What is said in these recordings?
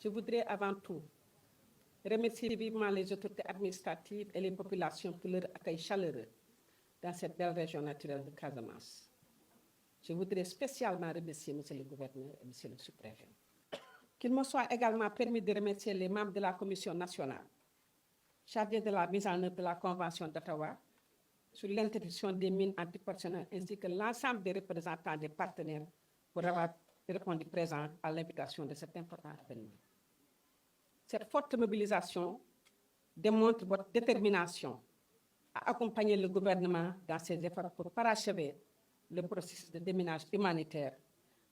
Je voudrais avant tout remercier vivement les autorités administratives et les populations pour leur accueil chaleureux dans cette belle région naturelle de Casamance. Je voudrais spécialement remercier M. le gouverneur et M. le sous-préfet. Qu'il me soit également permis de remercier les membres de la Commission nationale chargés de la mise en œuvre de la Convention d'Ottawa sur l'interdiction des mines antipersonnelles ainsi que l'ensemble des représentants des partenaires pour avoir répondu présent à l'invitation de cet important événement. Cette forte mobilisation démontre votre détermination à accompagner le gouvernement dans ses efforts pour parachever le processus de déminage humanitaire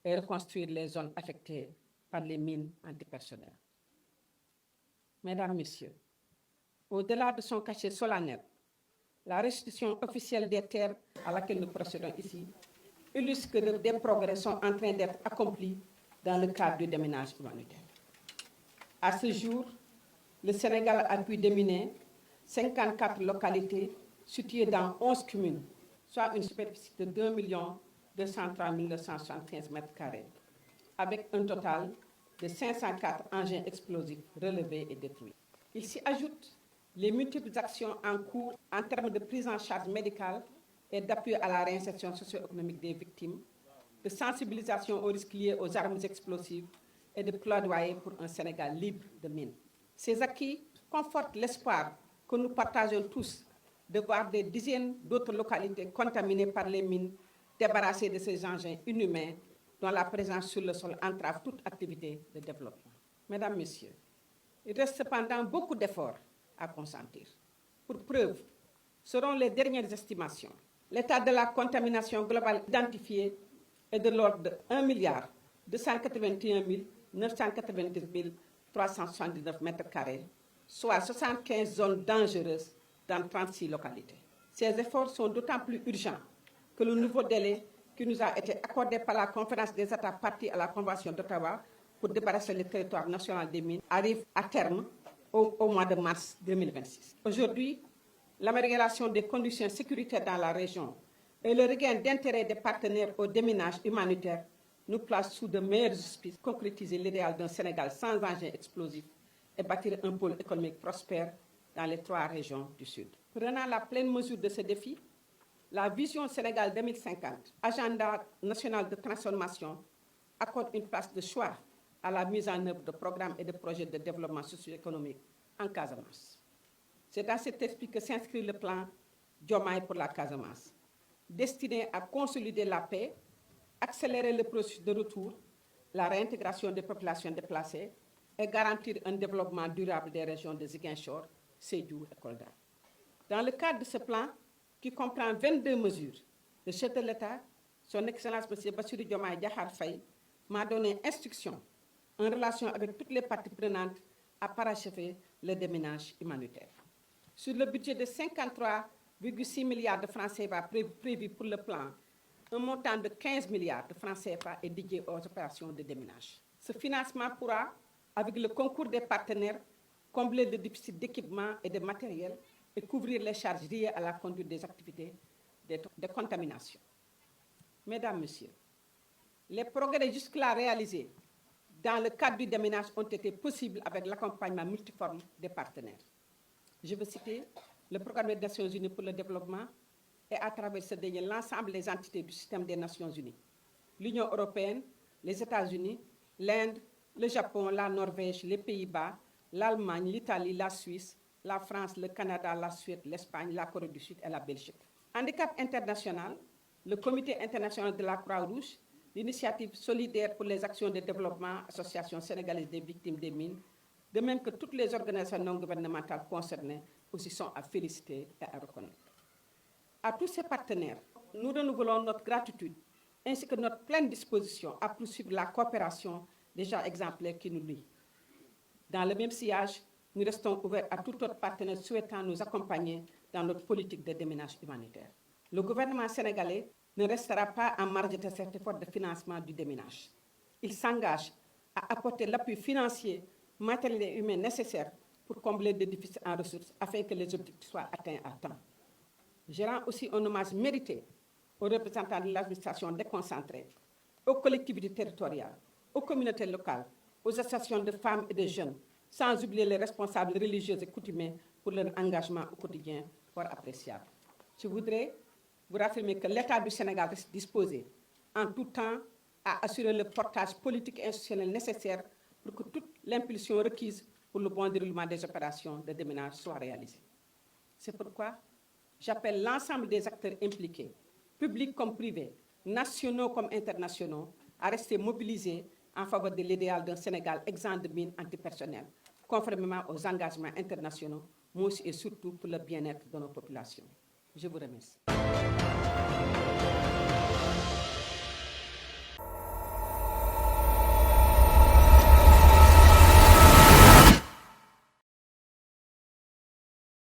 et reconstruire les zones affectées par les mines antipersonnelles. Mesdames, Messieurs, au-delà de son cachet solennel, la restitution officielle des terres à laquelle nous procédons ici illustre que des progrès sont en train d'être accomplis dans le cadre du déminage humanitaire. À ce jour, le Sénégal a pu déminer 54 localités situées dans 11 communes, soit une superficie de 2 203 975 m², avec un total de 504 engins explosifs relevés et détruits. Il s'y ajoute les multiples actions en cours en termes de prise en charge médicale et d'appui à la réinsertion socio-économique des victimes, de sensibilisation aux risques liés aux armes explosives et de plaidoyer pour un Sénégal libre de mines. Ces acquis confortent l'espoir que nous partageons tous de voir des dizaines d'autres localités contaminées par les mines, débarrassées de ces engins inhumains dont la présence sur le sol entrave toute activité de développement. Mesdames, Messieurs, il reste cependant beaucoup d'efforts à consentir. Pour preuve, selon les dernières estimations, l'état de la contamination globale identifiée est de l'ordre de 1 281 990 379 m², soit 75 zones dangereuses dans 36 localités. Ces efforts sont d'autant plus urgents que le nouveau délai qui nous a été accordé par la conférence des États parties à la Convention d'Ottawa pour débarrasser le territoire national des mines arrive à terme au mois de mars 2026. Aujourd'hui, l'amélioration des conditions sécuritaires dans la région et le regain d'intérêt des partenaires au déminage humanitaire nous placent sous de meilleurs auspices pour concrétiser l'idéal d'un Sénégal sans engins explosifs et bâtir un pôle économique prospère dans les 3 régions du Sud. Prenant la pleine mesure de ce défi, la vision Sénégal 2050, agenda national de transformation, accorde une place de choix à la mise en œuvre de programmes et de projets de développement socio-économique en Casamance. C'est dans cet esprit que s'inscrit le plan Diomaye pour la Casamance, destiné à consolider la paix, accélérer le processus de retour, la réintégration des populations déplacées et garantir un développement durable des régions de Ziguinchor, Sédhiou et Kolda. Dans le cadre de ce plan, qui comprend 22 mesures, le chef de l'État, son Excellence M. Bassirou Diomaye Diakhar Faye, m'a donné instruction, en relation avec toutes les parties prenantes, à parachever le déminage humanitaire. Sur le budget de 53,6 milliards de francs CFA prévu pour le plan, un montant de 15 milliards de francs CFA est dédié aux opérations de déminage. Ce financement pourra, avec le concours des partenaires, combler le déficit d'équipement et de matériel et couvrir les charges liées à la conduite des activités de contamination. Mesdames, Messieurs, les progrès jusque-là réalisés dans le cadre du déminage ont été possibles avec l'accompagnement multiforme des partenaires. Je veux citer le Programme des Nations Unies pour le développement et à travers ce dernier l'ensemble des entités du système des Nations Unies, l'Union européenne, les États-Unis, l'Inde, le Japon, la Norvège, les Pays-Bas, l'Allemagne, l'Italie, la Suisse, la France, le Canada, la Suède, l'Espagne, la Corée du Sud et la Belgique. Handicap international, le Comité international de la Croix-Rouge, l'initiative solidaire pour les actions de développement, Association sénégalaise des victimes des mines, de même que toutes les organisations non gouvernementales concernées aussi sont à féliciter et à reconnaître. À tous ces partenaires, nous renouvelons notre gratitude ainsi que notre pleine disposition à poursuivre la coopération déjà exemplaire qui nous lie. Dans le même sillage, nous restons ouverts à tout autre partenaire souhaitant nous accompagner dans notre politique de déminage humanitaire. Le gouvernement sénégalais ne restera pas en marge de cet effort de financement du déminage. Il s'engage à apporter l'appui financier, matériel et humain nécessaire pour combler les déficits en ressources afin que les objectifs soient atteints à temps. Je rends aussi un hommage mérité aux représentants de l'administration déconcentrée, aux collectivités territoriales, aux communautés locales, aux associations de femmes et de jeunes, sans oublier les responsables religieux et coutumiers pour leur engagement au quotidien fort appréciable. Je voudrais vous raffirmer que l'État du Sénégal reste disposé en tout temps à assurer le portage politique et institutionnel nécessaire pour que toute l'impulsion requise pour le bon déroulement des opérations de déménage soit réalisée. C'est pourquoi j'appelle l'ensemble des acteurs impliqués, publics comme privés, nationaux comme internationaux, à rester mobilisés en faveur de l'idéal d'un Sénégal exempt de mines antipersonnelles, conformément aux engagements internationaux, mais aussi et surtout pour le bien-être de nos populations. Je vous remercie.